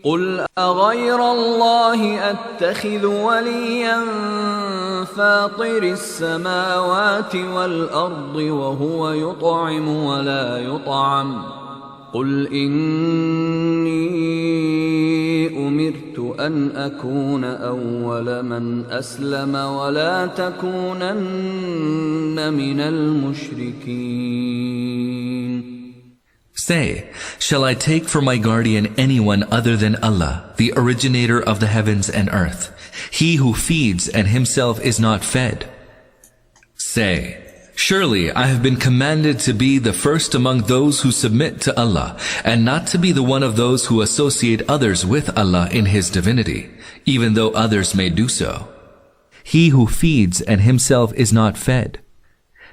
قل أغير الله أتخذ وليا فاطر السماوات والأرض وهو يطعم ولا يطعم قل إني أمرت أن أكون أول من أسلم ولا تكونن من المشركين. Say, shall I take for my guardian anyone other than Allah, the originator of the heavens and earth, he who feeds and himself is not fed? Say, surely I have been commanded to be the first among those who submit to Allah, and not to be the one of those who associate others with Allah in His divinity, even though others may do so. He who feeds and himself is not fed.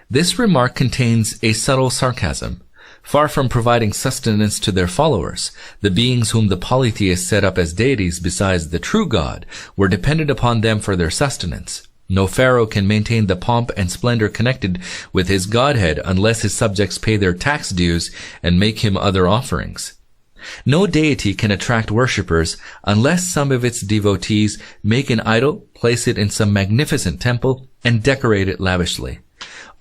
This remark contains a subtle sarcasm. Far from providing sustenance to their followers, the beings whom the polytheists set up as deities besides the true God were dependent upon them for their sustenance. No pharaoh can maintain the pomp and splendor connected with his godhead unless his subjects pay their tax dues and make him other offerings. No deity can attract worshippers unless some of its devotees make an idol, place it in some magnificent temple, and decorate it lavishly.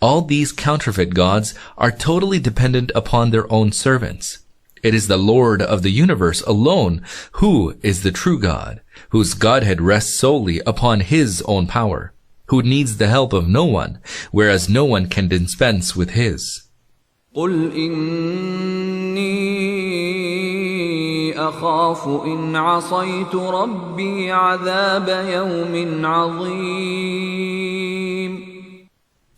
All these counterfeit gods are totally dependent upon their own servants. It is the Lord of the universe alone who is the true God, whose Godhead rests solely upon His own power, who needs the help of no one, whereas no one can dispense with His. قل إني أخاف إن عصيت ربي عذاب يوم عظيم.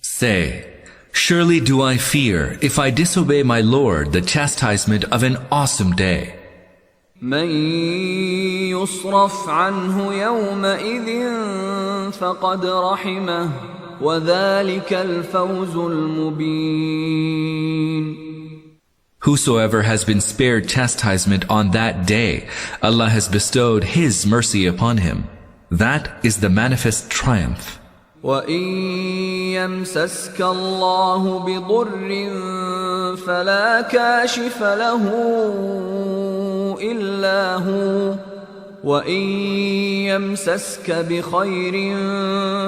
Say, surely do I fear, if I disobey my Lord, the chastisement of an awesome day. من يصرف عنه يومئذ فقد رحمه وذلك الفوز المبين. Whosoever has been spared chastisement on that day, Allah has bestowed His mercy upon him. That is the manifest triumph. وَإِن يَمْسَسْكَ اللَّهُ بِضُرٍّ فَلَا كَاشِفَ لَهُ إِلَّا هُوَ وَإِن يَمْسَسْكَ بِخَيْرٍ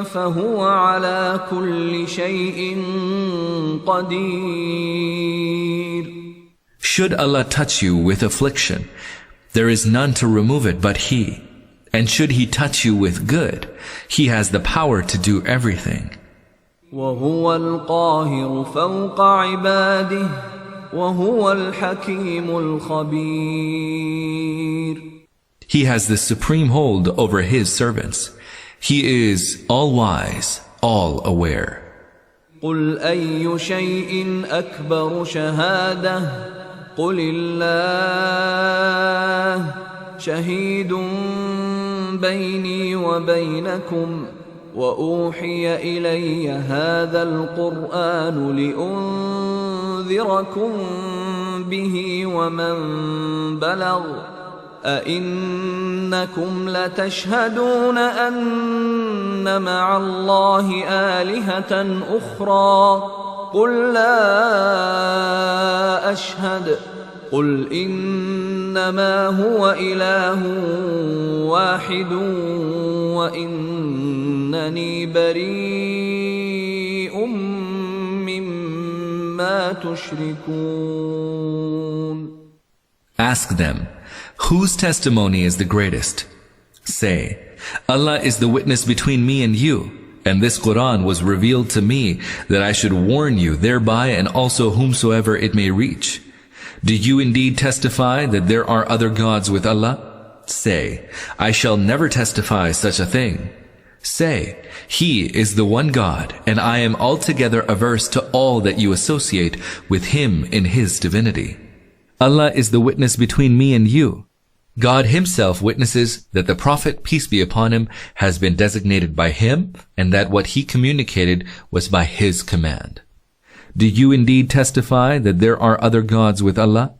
فَهُوَ عَلَى كُلِّ شَيْءٍ قَدِيرٌ. Should Allah touch you with affliction, there is none to remove it but He. And should He touch you with good, He has the power to do everything. وَهُوَ الْقَاهِرُ فَوْقَ عِبَادِهِ وَهُوَ الْحَكِيمُ الْخَبِيرُ. He has the supreme hold over His servants. He is all-wise, all-aware. قُلْ أَيُّ شَيْءٍ أَكْبَرُ شَهَادَةً قُلِ اللَّهُ شَهِيدٌ بيني وبينكم وأوحي إلي هذا القرآن لأنذركم به ومن بلغ أئنكم لتشهدون أن مع الله آلهة أخرى قل لا أشهد قل إنما هو إله واحد وإنني بريء مما تشركون. Ask them, whose testimony is the greatest? Say, Allah is the witness between me and you, and this Quran was revealed to me that I should warn you thereby and also whomsoever it may reach. Do you indeed testify that there are other gods with Allah? Say, I shall never testify such a thing. Say, He is the one God, and I am altogether averse to all that you associate with Him in His divinity. Allah is the witness between me and you. God Himself witnesses that the Prophet, peace be upon him, has been designated by Him, and that what he communicated was by His command. Do you indeed testify that there are other gods with Allah?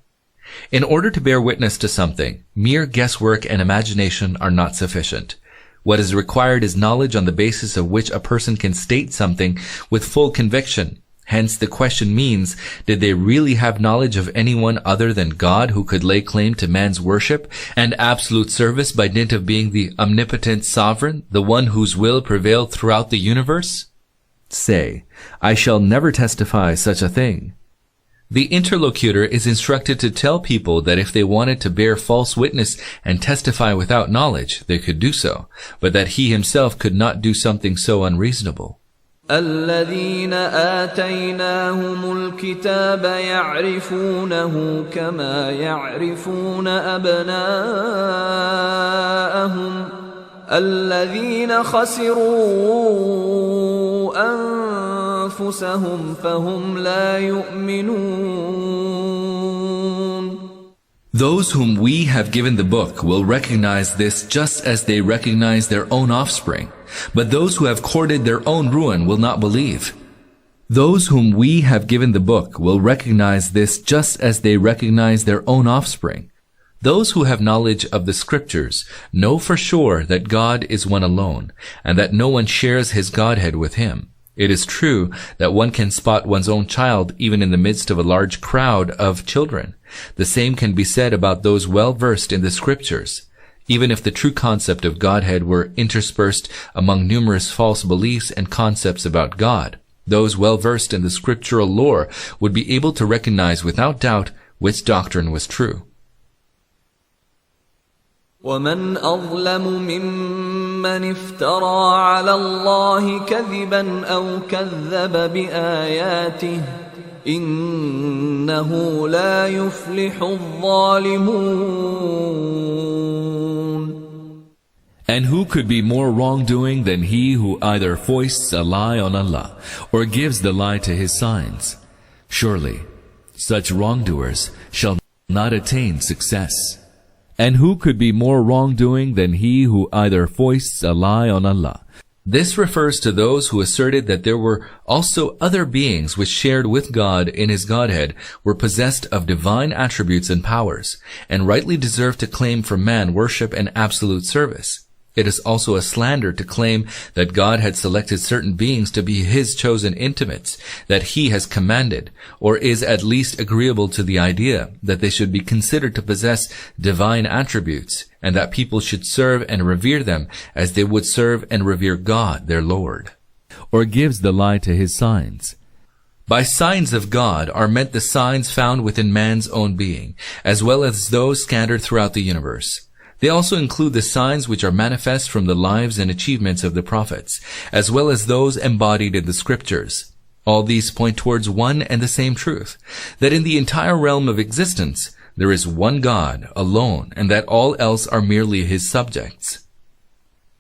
In order to bear witness to something, mere guesswork and imagination are not sufficient. What is required is knowledge on the basis of which a person can state something with full conviction, Hence the question means, did they really have knowledge of anyone other than God who could lay claim to man's worship and absolute service by dint of being the omnipotent sovereign, the one whose will prevailed throughout the universe? Say, I shall never testify such a thing. The interlocutor is instructed to tell people that if they wanted to bear false witness and testify without knowledge, they could do so, but that he himself could not do something so unreasonable. الذين آتيناهم الكتاب يعرفونه كما يعرفون أبناءهم الذين خسروا أنفسهم فهم لا يؤمنون. Those whom we have given the book will recognize this just as they recognize their own offspring. But those who have courted their own ruin will not believe. Those whom we have given the book will recognize this just as they recognize their own offspring. Those who have knowledge of the scriptures know for sure that God is one alone, and that no one shares his Godhead with him. It is true that one can spot one's own child even in the midst of a large crowd of children. The same can be said about those well versed in the scriptures. Even if the true concept of Godhead were interspersed among numerous false beliefs and concepts about God, those well versed in the scriptural lore would be able to recognize without doubt which doctrine was true. ومن أظلم ممن افترى على الله كذبا أو كذب بآياته إنه لا يفلح الظالمون. And who could be more wrongdoing than he who either foists a lie on Allah or gives the lie to his signs? Surely, such wrongdoers shall not attain success. And who could be more wrongdoing than he who either foists a lie on Allah? This refers to those who asserted that there were also other beings which shared with God in his Godhead, were possessed of divine attributes and powers, and rightly deserved to claim from man worship and absolute service. It is also a slander to claim that God had selected certain beings to be his chosen intimates, that he has commanded, or is at least agreeable to the idea that they should be considered to possess divine attributes, and that people should serve and revere them as they would serve and revere God, their Lord. Or gives the lie to his signs. By signs of God are meant the signs found within man's own being, as well as those scattered throughout the universe. They also include the signs which are manifest from the lives and achievements of the prophets, as well as those embodied in the scriptures. All these point towards one and the same truth, that in the entire realm of existence, there is one God alone, and that all else are merely his subjects.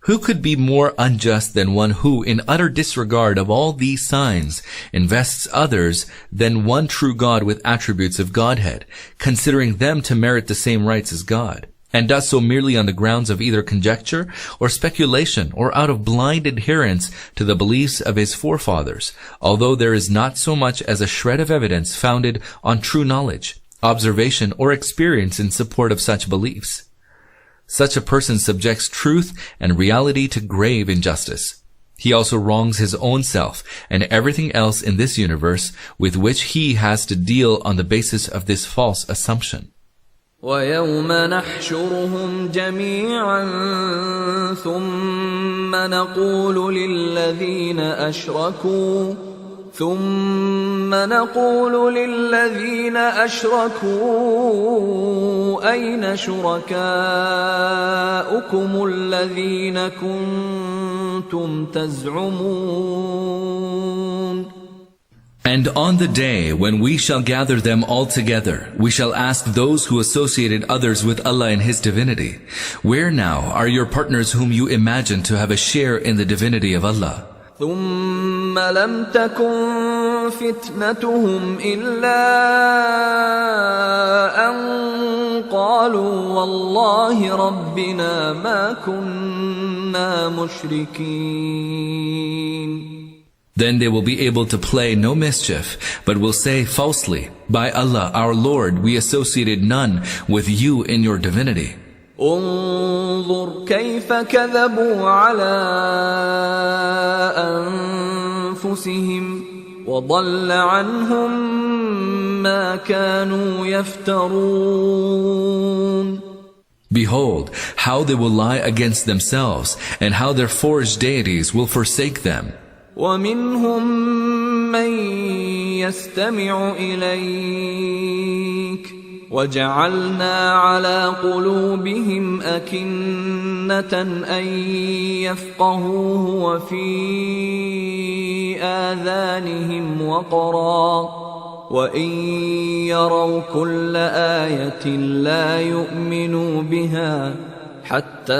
Who could be more unjust than one who, in utter disregard of all these signs, invests others than one true God with attributes of Godhead, considering them to merit the same rights as God, and does so merely on the grounds of either conjecture or speculation or out of blind adherence to the beliefs of his forefathers, although there is not so much as a shred of evidence founded on true knowledge, observation, or experience in support of such beliefs. Such a person subjects truth and reality to grave injustice. He also wrongs his own self and everything else in this universe with which he has to deal on the basis of this false assumption. وَيَوْمَ نَحْشُرُهُمْ جَمِيعًا ثُمَّ نَقُولُ لِلَّذِينَ أَشْرَكُوا أَيْنَ شُرَكَاؤُكُمُ الَّذِينَ كُنتُمْ تَزْعُمُونَ. And on the day when we shall gather them all together, we shall ask those who associated others with Allah in his divinity, where now are your partners whom you imagine to have a share in the divinity of Allah? ثُمَّ لَمْ تَكُنْ فِتْنَتُهُمْ إِلَّا أَنْ قَالُوا وَاللَّهِ رَبِّنَا مَا كُنَّا مُشْرِكِينَ. Then they will be able to play no mischief, but will say falsely, by Allah, our Lord, we associated none with you in your divinity. انظر كيف كذبوا على أنفسهم وضل عنهم ما كانوا يفترون. Behold, how they will lie against themselves, and how their forged deities will forsake them. ومنهم من يستمع إليك وجعلنا على قلوبهم أكنة أن يفقهوه وفي آذانهم وقرا وإن يروا كل آية لا يؤمنوا بها حتى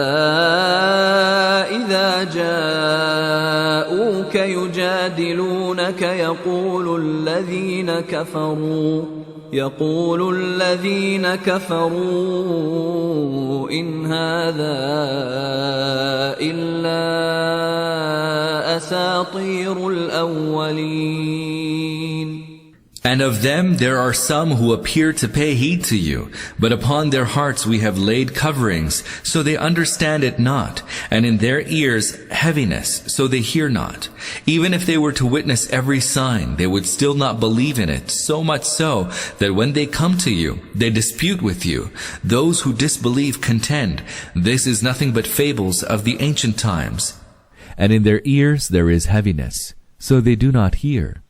إذا جاءوك يجادلونك يقول الذين كفروا إن هذا إلا أساطير الأولين. And of them there are some who appear to pay heed to you, but upon their hearts we have laid coverings, so they understand it not, and in their ears heaviness, so they hear not. Even if they were to witness every sign, they would still not believe in it, so much so that when they come to you, they dispute with you. Those who disbelieve contend, this is nothing but fables of the ancient times. And in their ears there is heaviness, so they do not hear.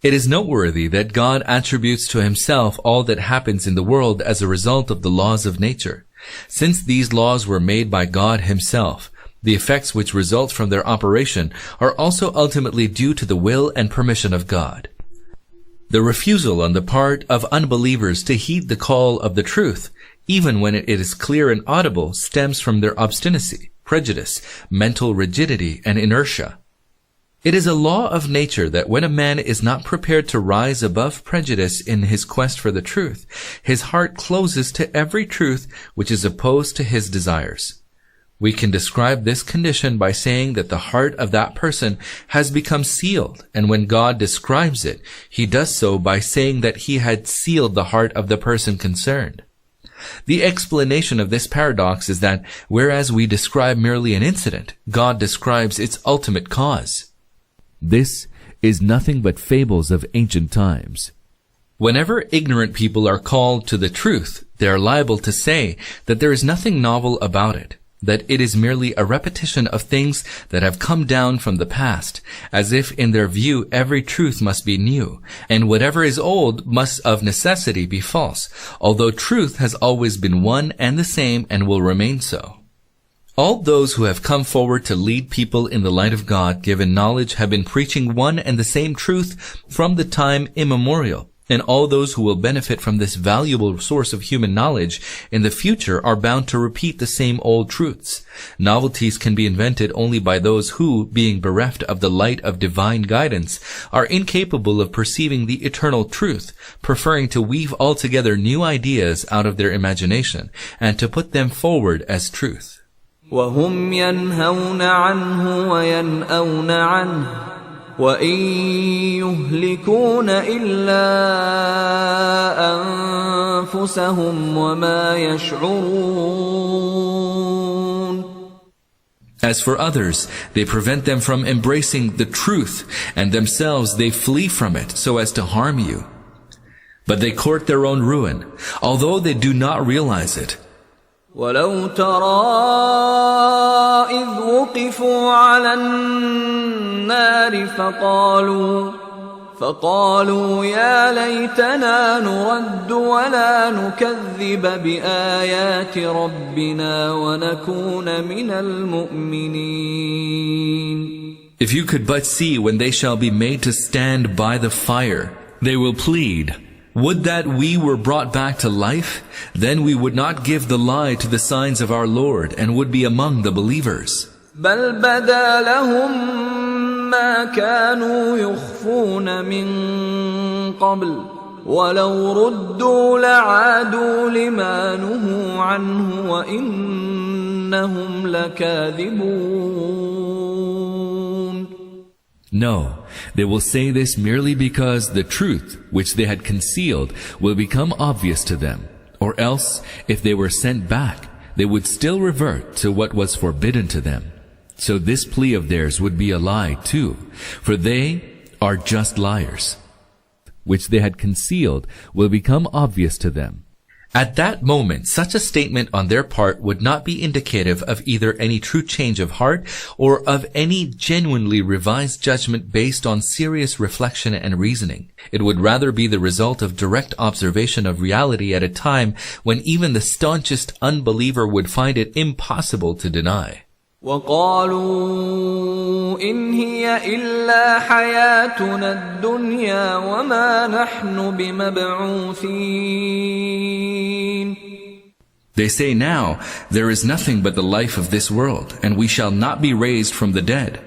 It is noteworthy that God attributes to himself all that happens in the world as a result of the laws of nature. Since these laws were made by God himself, the effects which result from their operation are also ultimately due to the will and permission of God. The refusal on the part of unbelievers to heed the call of the truth, even when it is clear and audible, stems from their obstinacy, prejudice, mental rigidity, and inertia. It is a law of nature that when a man is not prepared to rise above prejudice in his quest for the truth, his heart closes to every truth which is opposed to his desires. We can describe this condition by saying that the heart of that person has become sealed, and when God describes it, he does so by saying that he had sealed the heart of the person concerned. The explanation of this paradox is that whereas we describe merely an incident, God describes its ultimate cause. This is nothing but fables of ancient times. Whenever ignorant people are called to the truth, they are liable to say that there is nothing novel about it, that it is merely a repetition of things that have come down from the past, as if in their view every truth must be new, and whatever is old must of necessity be false, although truth has always been one and the same and will remain so. All those who have come forward to lead people in the light of God-given knowledge have been preaching one and the same truth from the time immemorial, and all those who will benefit from this valuable source of human knowledge in the future are bound to repeat the same old truths. Novelties can be invented only by those who, being bereft of the light of divine guidance, are incapable of perceiving the eternal truth, preferring to weave altogether new ideas out of their imagination, and to put them forward as truth. وهم ينهون عنه وينأون عنه وإن يهلكون إلا أنفسهم وما يشعرون. As for others, they prevent them from embracing the truth, and themselves they flee from it so as to harm you. But they court their own ruin, although they do not realize it. ولو ترى إذ وقفوا على النار فقالوا يا ليتنا نرد ولا نكذب بآيات ربنا ونكون من المؤمنين. If you could but see when they shall be made to stand by the fire, they will plead, would that we were brought back to life, then we would not give the lie to the signs of our Lord and would be among the believers. بل بدا لهم ما كانوا يخفون من قبل ولو ردوا لعادوا لما نهوا عنه وإنهم لكاذبون. No, they will say this merely because the truth which they had concealed will become obvious to them. Or else, if they were sent back, they would still revert to what was forbidden to them. So this plea of theirs would be a lie too, for they are just liars. Which they had concealed will become obvious to them. At that moment, such a statement on their part would not be indicative of either any true change of heart or of any genuinely revised judgment based on serious reflection and reasoning. It would rather be the result of direct observation of reality at a time when even the staunchest unbeliever would find it impossible to deny. وقالوا إن هي إلا حياتنا الدنيا وما نحن بمبعوثين. They say now, there is nothing but the life of this world, and we shall not be raised from the dead.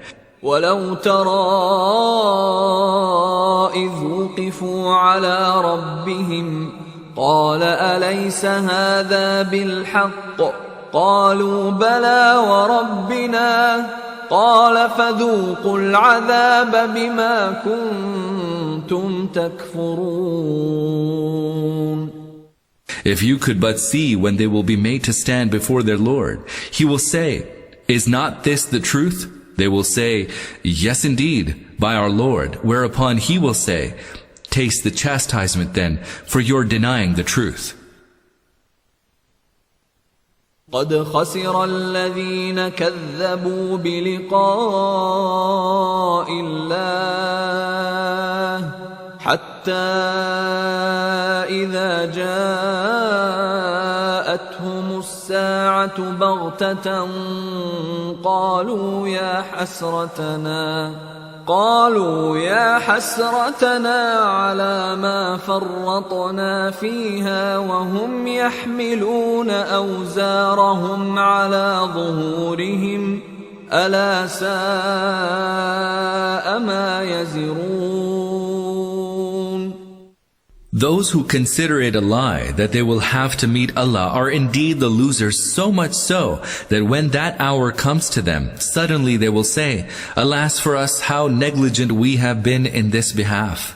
ولو ترى إذ وقفوا على ربهم قال أليس هذا بالحق قالوا بلى وربنا قال فذوقوا العذاب بما كنتم تكفرون. If you could but see when they will be made to stand before their Lord, He will say, is not this the truth? They will say, yes indeed, by our Lord, whereupon He will say, taste the chastisement then, for your denying the truth. قد خسر الذين كذبوا بلقاء الله حتى إذا جاءتهم الساعة بغتة قالوا يا حسرتنا على ما فرطنا فيها وهم يحملون أوزارهم على ظهورهم ألا ساء ما يزرون. Those who consider it a lie that they will have to meet Allah are indeed the losers, so much so that when that hour comes to them, suddenly they will say, alas for us, how negligent we have been in this behalf.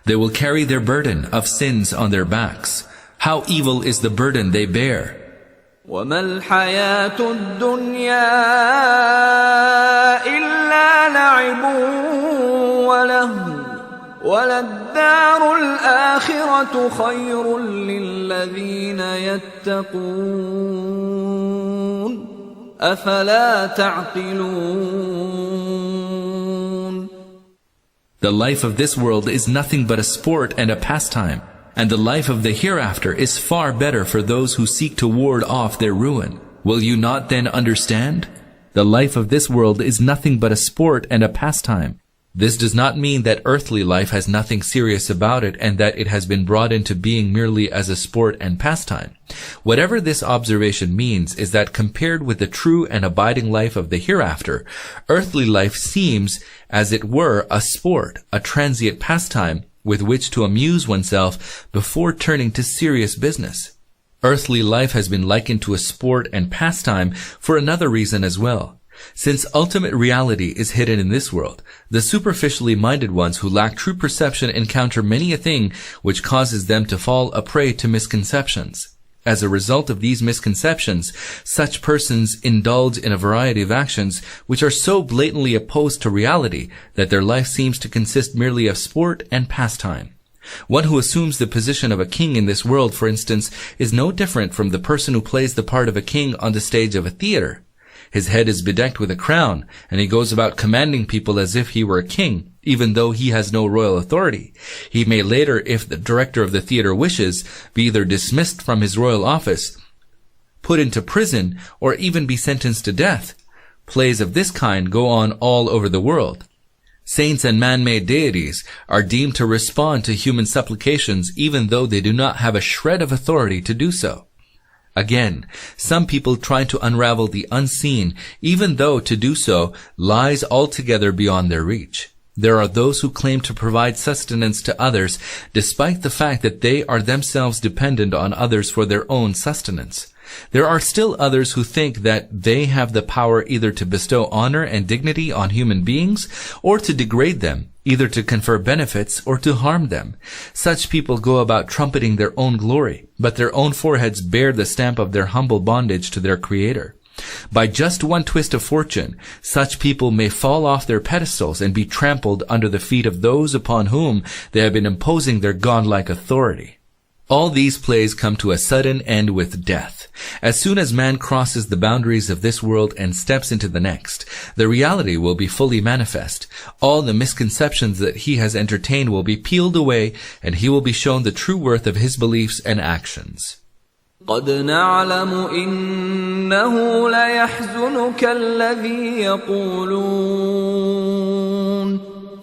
They will carry their burden of sins on their backs. How evil is the burden they bear. وما الحياة الدنيا إلا لعب ولهو وللدار الآخرة خير للذين يتقون أفلا تعقلون. The life of this world is nothing but a sport and a pastime, and the life of the hereafter is far better for those who seek to ward off their ruin. Will you not then understand? The life of this world is nothing but a sport and a pastime. This does not mean that earthly life has nothing serious about it and that it has been brought into being merely as a sport and pastime. Whatever this observation means is that compared with the true and abiding life of the hereafter, earthly life seems, as it were, a sport, a transient pastime with which to amuse oneself before turning to serious business. Earthly life has been likened to a sport and pastime for another reason as well. Since ultimate reality is hidden in this world, the superficially minded ones who lack true perception encounter many a thing which causes them to fall a prey to misconceptions. As a result of these misconceptions, such persons indulge in a variety of actions which are so blatantly opposed to reality that their life seems to consist merely of sport and pastime. One who assumes the position of a king in this world, for instance, is no different from the person who plays the part of a king on the stage of a theater. His head is bedecked with a crown, and he goes about commanding people as if he were a king, even though he has no royal authority. He may later, if the director of the theater wishes, be either dismissed from his royal office, put into prison, or even be sentenced to death. Plays of this kind go on all over the world. Saints and man-made deities are deemed to respond to human supplications even though they do not have a shred of authority to do so. Again, some people try to unravel the unseen, even though to do so lies altogether beyond their reach. There are those who claim to provide sustenance to others, despite the fact that they are themselves dependent on others for their own sustenance. There are still others who think that they have the power either to bestow honor and dignity on human beings, or to degrade them, either to confer benefits or to harm them. Such people go about trumpeting their own glory, but their own foreheads bear the stamp of their humble bondage to their Creator. By just one twist of fortune, such people may fall off their pedestals and be trampled under the feet of those upon whom they have been imposing their godlike authority. All these plays come to a sudden end with death. As soon as man crosses the boundaries of this world and steps into the next, the reality will be fully manifest. All the misconceptions that he has entertained will be peeled away, and he will be shown the true worth of his beliefs and actions. قد نعلم إنه ليحزنك الذي يقولون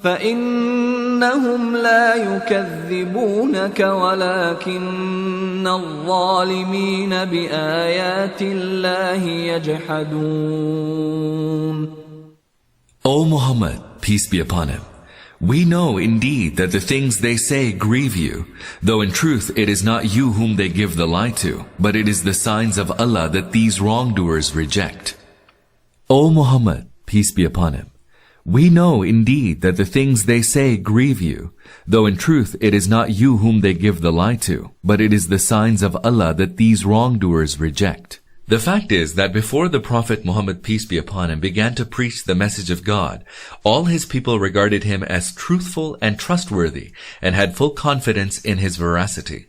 فإنهم لا يكذبونك ولكن الظالمين بآيات الله يجحدون. O Muhammad, peace be upon him, we know indeed that the things they say grieve you, though in truth it is not you whom they give the lie to, but it is the signs of Allah that these wrongdoers reject. O Muhammad, peace be upon him, we know indeed that the things they say grieve you, though in truth it is not you whom they give the lie to, but it is the signs of Allah that these wrongdoers reject. The fact is that before the Prophet Muhammad, peace be upon him, began to preach the message of God, all his people regarded him as truthful and trustworthy and had full confidence in his veracity.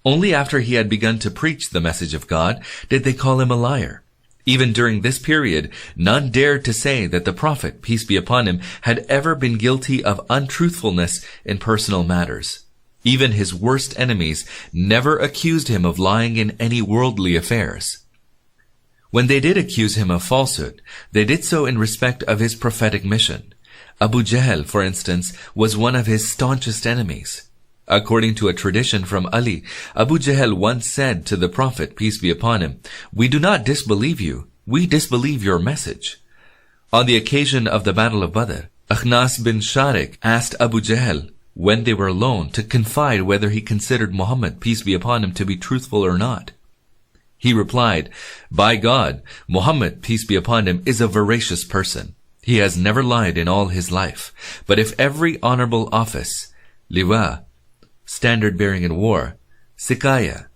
Only after he had begun to preach the message of God did they call him a liar. Even during this period, none dared to say that the Prophet, peace be upon him, had ever been guilty of untruthfulness in personal matters. Even his worst enemies never accused him of lying in any worldly affairs. When they did accuse him of falsehood, they did so in respect of his prophetic mission. Abu Jahl, for instance, was one of his staunchest enemies. According to a tradition from Ali, Abu Jahl once said to the Prophet, peace be upon him, "We do not disbelieve you, we disbelieve your message." On the occasion of the Battle of Badr, Akhnas bin Sharik asked Abu Jahl, when they were alone, to confide whether he considered Muhammad, peace be upon him, to be truthful or not. He replied, "By God, Muhammad, peace be upon him, is a veracious person. He has never lied in all his life. But if every honorable office, liwa, standard bearing in war, sikaya,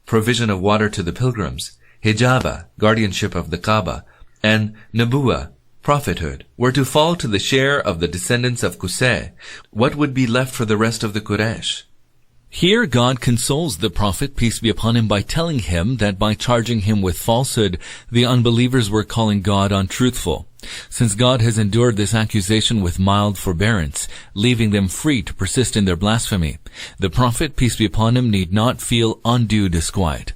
provision of water to the pilgrims, hijaba, guardianship of the Kaaba, and nabuwa, prophethood, were to fall to the share of the descendants of Qusay, what would be left for the rest of the Quraysh?" Here God consoles the Prophet, peace be upon him, by telling him that by charging him with falsehood, the unbelievers were calling God untruthful. Since God has endured this accusation with mild forbearance, leaving them free to persist in their blasphemy, the Prophet, peace be upon him, need not feel undue disquiet.